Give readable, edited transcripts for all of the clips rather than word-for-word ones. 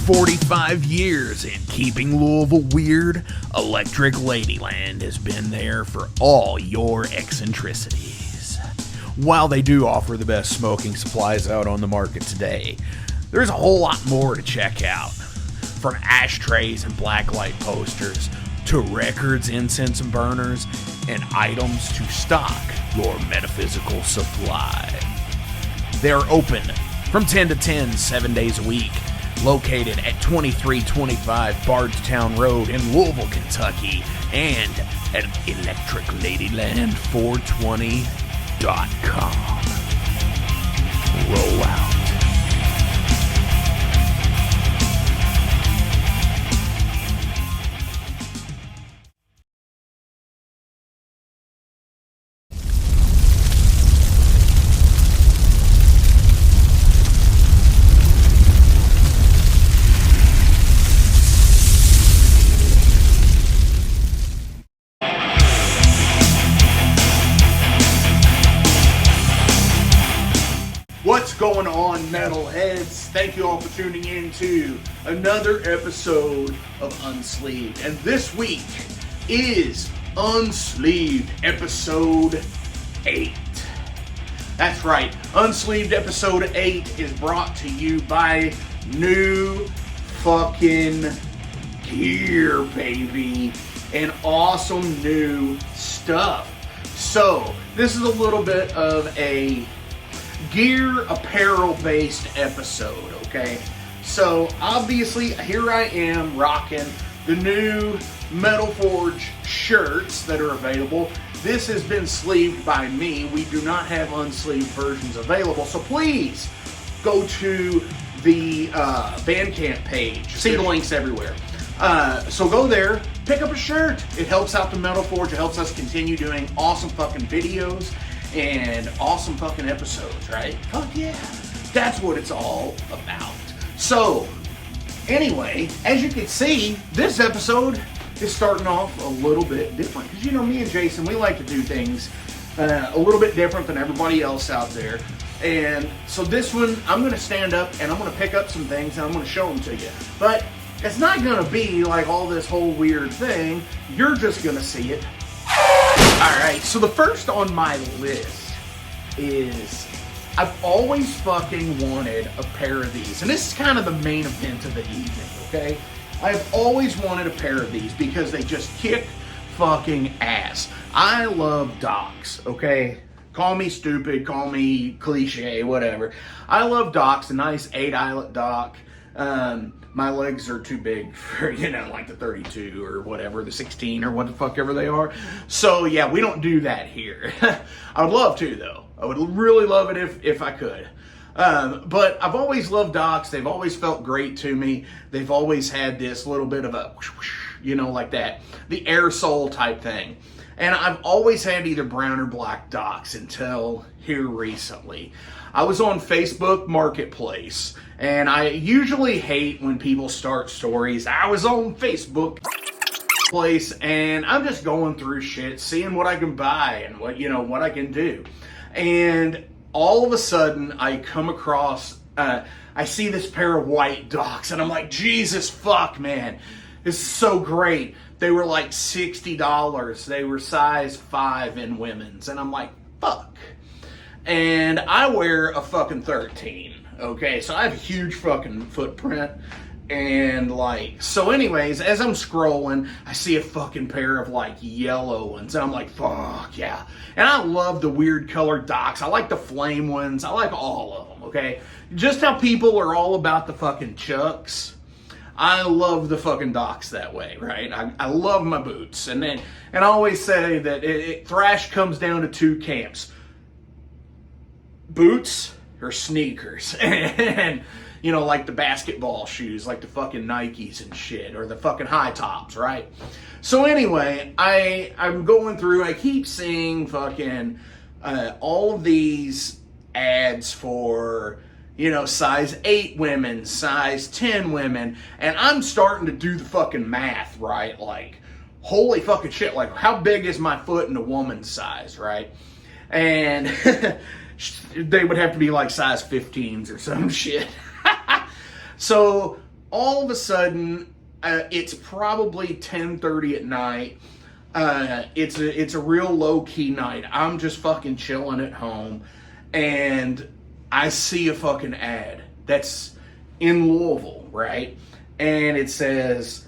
45 years in keeping Louisville weird, Electric Ladyland has been there for all your eccentricities. While they do offer the best smoking supplies out on the market today, there's a whole lot more to check out. From ashtrays and blacklight posters, to records, incense and burners, and items to stock your metaphysical supply. They're open from 10 to 10, 7 days a week. Located at 2325 Bardstown Road in Louisville, Kentucky, and at electricladyland420.com. Roll out. What's going on, metalheads? Thank you all for tuning in to another episode of Unsleeved. And this week is Unsleeved episode 8. That's right, Unsleeved episode 8 is brought to you by new fucking gear, baby. And awesome new stuff. So, this is a little bit of a gear apparel based episode, okay? So obviously here I am rocking the new Metal Forge shirts that are available. This has been sleeved by me. We do not have unsleeved versions available, so please go to the Bandcamp page. See the links everywhere. So go there, pick up a shirt. It helps out the Metal Forge. It helps us continue doing awesome fucking videos and awesome fucking episodes, right? Fuck yeah. That's what it's all about. So, anyway, as you can see, this episode is starting off a little bit different. Because, you know, me and Jason, we like to do things a little bit different than everybody else out there. And so this one, I'm going to stand up and I'm going to pick up some things and I'm going to show them to you. But it's not going to be like all this whole weird thing. You're just going to see it. Alright, so the first on my list is, I've always fucking wanted a pair of these. And this is kind of the main event of the evening, okay? I've always wanted a pair of these because they just kick fucking ass. I love docks, okay? Call me stupid, call me cliche, whatever. I love docks, a nice 8-eyelet dock. My legs are too big for, you know, like the 32 or whatever, the 16 or what the fuck ever they are. So yeah, we don't do that here. I would love to though. I would really love it if I could. But I've always loved docks. They've always felt great to me. They've always had this little bit of a, you know, like that, the air sole type thing. And I've always had either brown or black docks until here recently. I was on Facebook Marketplace, and I usually hate when people start stories. I was on Facebook Place, and I'm just going through shit, seeing what I can buy and what, you know, what I can do. And all of a sudden, I come across, I see this pair of white docks, and I'm like, Jesus fuck, man, this is so great. They were like $60. They were size 5 in women's, and I'm like, fuck. And I wear a fucking 13, okay? So I have a huge fucking footprint. And like, so anyways, as I'm scrolling, I see a fucking pair of like yellow ones. And I'm like, fuck yeah. And I love the weird colored docks. I like the flame ones. I like all of them, okay? Just how people are all about the fucking chucks. I love the fucking docks that way, right? I love my boots. And I always say that thrash comes down to 2 camps. Boots or sneakers. And, you know, like the basketball shoes, like the fucking Nikes and shit, or the fucking high tops, right? So anyway, I'm going through, I keep seeing fucking all of these ads for, you know, size 8 women, size 10 women, and I'm starting to do the fucking math, right? Like, holy fucking shit, like, how big is my foot in a woman's size, right? And they would have to be like size 15s or some shit. So all of a sudden, it's probably 10:30 at night. It's a real low-key night. I'm just fucking chilling at home, and I see a fucking ad that's in Louisville, right? And it says,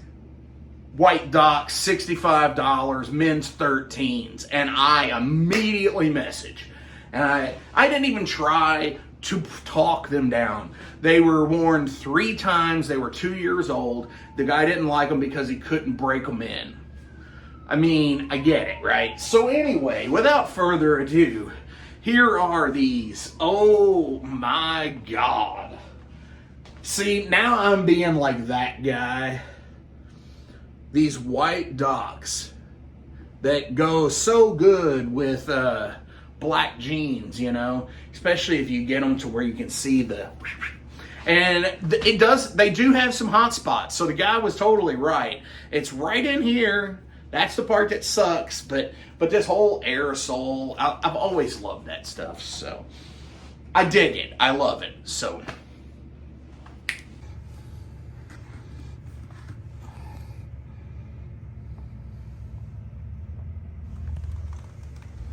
white dock, $65, men's 13s. And I immediately message. And I didn't even try to talk them down. They were worn 3 times. They were 2 years old. The guy didn't like them because he couldn't break them in. I mean, I get it, right? So anyway, without further ado, here are these. Oh my God. See, now I'm being like that guy. These white docks that go so good with black jeans, you know, especially if you get them to where you can see the, and they do have some hot spots. So the guy was totally right. It's right in here. That's the part that sucks, but this whole aerosol, I've always loved that stuff, so I dig it. I love it, so.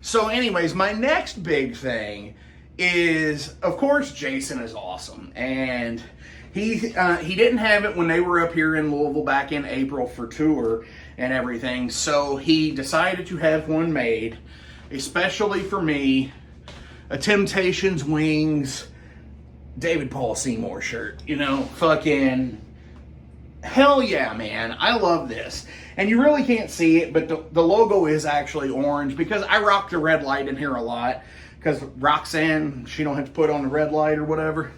So anyways, my next big thing is, of course, Jason is awesome, and he didn't have it when they were up here in Louisville back in April for tour and everything, so he decided to have one made, especially for me, a Temptations Wings David Paul Seymour shirt. You know, fucking hell yeah, man. I love this. And you really can't see it, but the logo is actually orange because I rock the red light in here a lot because Roxanne, she don't have to put on the red light or whatever.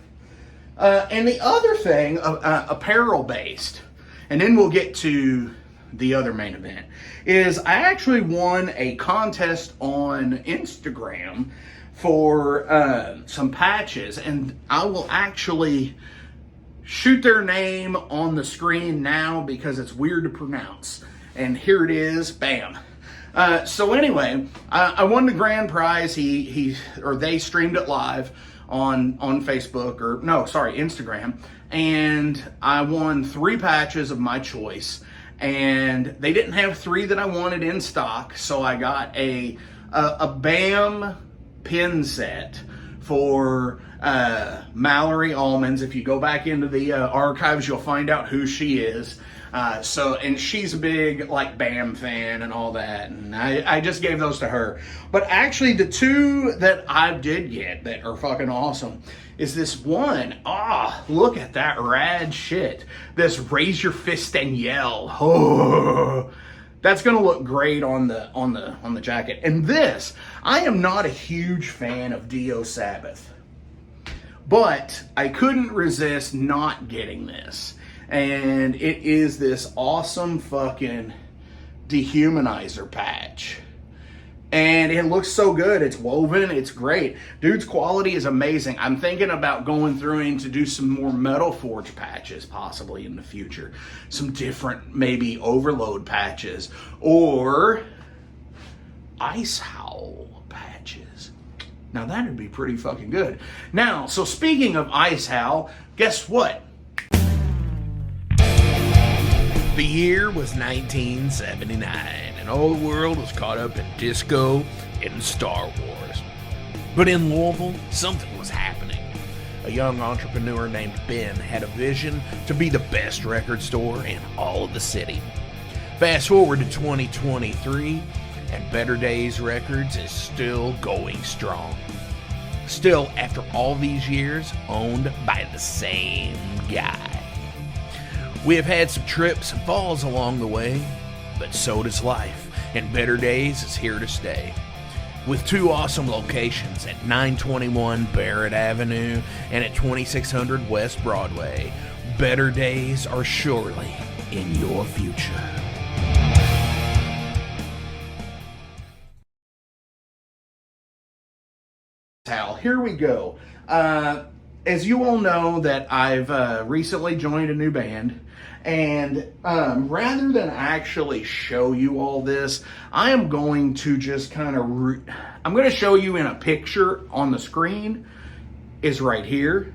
And the other thing, apparel based, and then we'll get to the other main event, is I actually won a contest on Instagram for some patches, and I will actually shoot their name on the screen now because it's weird to pronounce. And here it is, bam. So anyway, I won the grand prize. They streamed it live on Facebook, or no, sorry, Instagram. And I won 3 patches of my choice. And they didn't have 3 that I wanted in stock, so I got a BAM pin set for Mallory Almonds. If you go back into the archives, you'll find out who she is. And she's a big like BAM fan and all that, and I just gave those to her. But actually, the 2 that I did get that are fucking awesome is this one. Look at that rad shit. This Raise Your Fist and Yell. Oh, that's gonna look great on the jacket. And this, I am not a huge fan of Dio Sabbath, but I couldn't resist not getting this. And it is this awesome fucking dehumanizer patch. And it looks so good. It's woven. It's great. Dude's quality is amazing. I'm thinking about going through and to do some more Metal Forge patches possibly in the future. Some different, maybe Overload patches. Or Ice Howl patches. Now that'd be pretty fucking good. Now, so speaking of Ice Howl, guess what? The year was 1979, and all the world was caught up in disco and Star Wars. But in Louisville, something was happening. A young entrepreneur named Ben had a vision to be the best record store in all of the city. Fast forward to 2023, and Better Days Records is still going strong. Still, after all these years, owned by the same guy. We have had some trips and falls along the way, but so does life, and Better Days is here to stay. With 2 awesome locations at 921 Barrett Avenue and at 2600 West Broadway, Better Days are surely in your future. Here we go. As you all know, that I've recently joined a new band, and rather than actually show you all this, I am going to just kind of I'm going to show you in a picture on the screen. Is right here.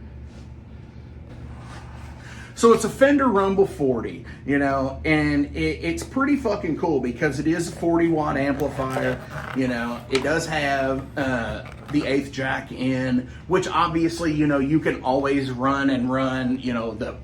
So it's a Fender Rumble 40, you know, and it's pretty fucking cool because it is a 40 watt amplifier. You know, it does have the 8th jack in, which obviously, you know, you can always run, you know, the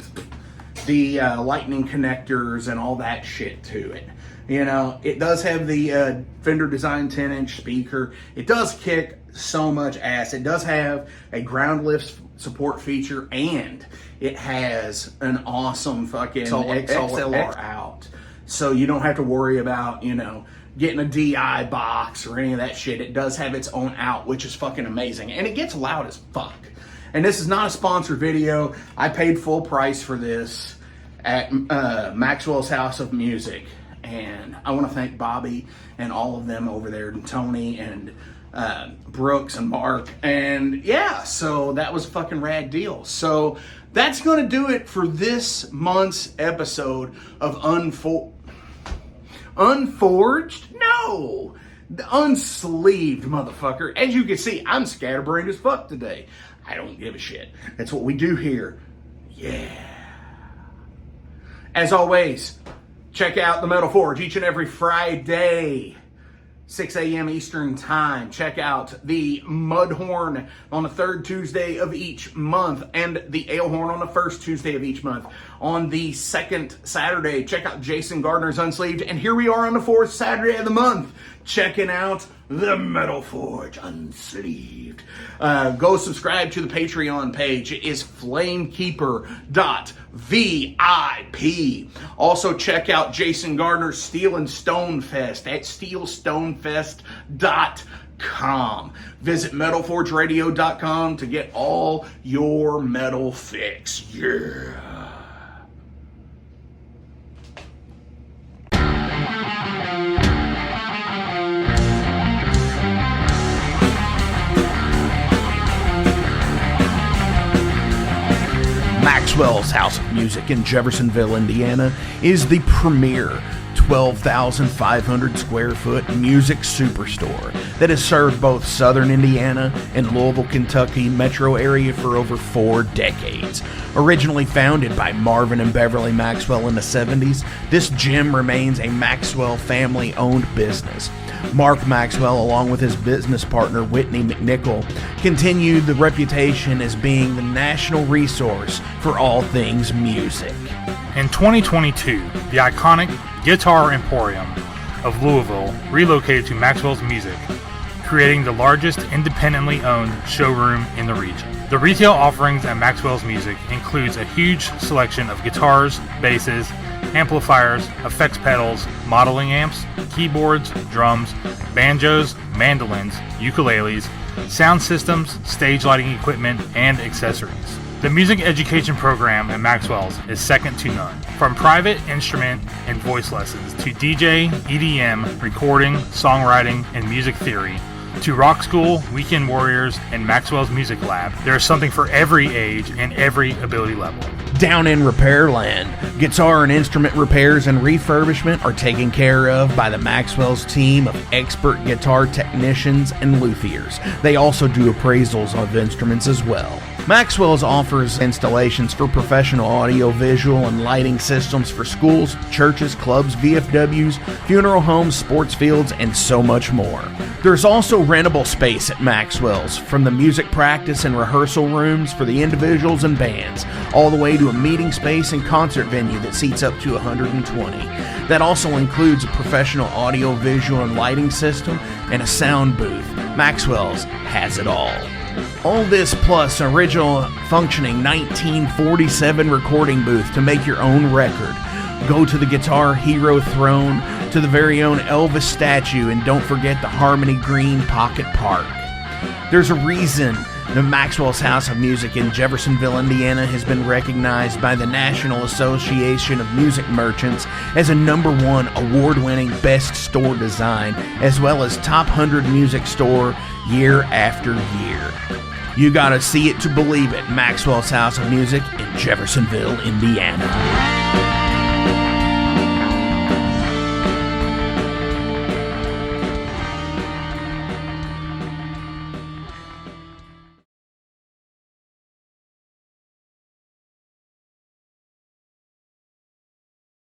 lightning connectors and all that shit to it. You know, it does have the Fender Design 10-inch speaker. It does kick so much ass. It does have a ground lift support feature, and it has an awesome fucking XLR out. So you don't have to worry about, you know, getting a DI box or any of that shit. It does have its own out, which is fucking amazing. And it gets loud as fuck. And this is not a sponsored video. I paid full price for this at Maxwell's House of Music. And I want to thank Bobby and all of them over there, and Tony and Brooks and Mark. And yeah, so that was a fucking rad deal. So that's going to do it for this month's episode of Unforged? No! The Unsleeved, motherfucker. As you can see, I'm scatterbrained as fuck today. I don't give a shit. That's what we do here. Yeah. As always, check out the Metal Forge each and every Friday, 6 a.m. Eastern Time. Check out the Mudhorn on the 3rd Tuesday of each month, and the Alehorn on the 1st Tuesday of each month. On the 2nd Saturday, check out Jason Gardner's Unsleeved. And here we are on the 4th Saturday of the month, checking out the Metal Forge Unsleeved. Go subscribe to the Patreon page. It is flamekeeper.vip. Also check out Jason Gardner's Steel and Stone Fest at steelstonefest.com. Visit metalforgeradio.com to get all your metal fix. Yeah. Maxwell's House of Music in Jeffersonville, Indiana is the premier 12,500 square foot music superstore that has served both southern Indiana and Louisville, Kentucky metro area for over 4 decades. Originally founded by Marvin and Beverly Maxwell in the 70s, this gym remains a Maxwell family-owned business. Mark Maxwell, along with his business partner Whitney McNichol, continued the reputation as being the national resource for all things music. In 2022, the iconic Guitar Emporium of Louisville relocated to Maxwell's Music, creating the largest independently owned showroom in the region. The retail offerings at Maxwell's Music includes a huge selection of guitars, basses, amplifiers, effects pedals, modeling amps, keyboards, drums, banjos, mandolins, ukuleles, sound systems, stage lighting equipment, and accessories. The music education program at Maxwell's is second to none. From private instrument and voice lessons to DJ, EDM, recording, songwriting, and music theory, to rock school, weekend warriors, and Maxwell's Music Lab, there is something for every age and every ability level. Down in Repairland, guitar and instrument repairs and refurbishment are taken care of by the Maxwell's team of expert guitar technicians and luthiers. They also do appraisals of instruments as well. Maxwell's offers installations for professional audio, visual, and lighting systems for schools, churches, clubs, VFWs, funeral homes, sports fields, and so much more. There's also rentable space at Maxwell's, from the music practice and rehearsal rooms for the individuals and bands, all the way to a meeting space and concert venue that seats up to 120. That also includes a professional audio, visual, and lighting system and a sound booth. Maxwell's has it all. All this plus an original functioning 1947 recording booth to make your own record. Go to the Guitar Hero throne, to the very own Elvis statue, and don't forget the Harmony Green Pocket Park. There's a reason the Maxwell's House of Music in Jeffersonville, Indiana has been recognized by the National Association of Music Merchants as a #1 award-winning best store design, as well as top 100 music store year after year. You gotta see it to believe it. Maxwell's House of Music in Jeffersonville, Indiana.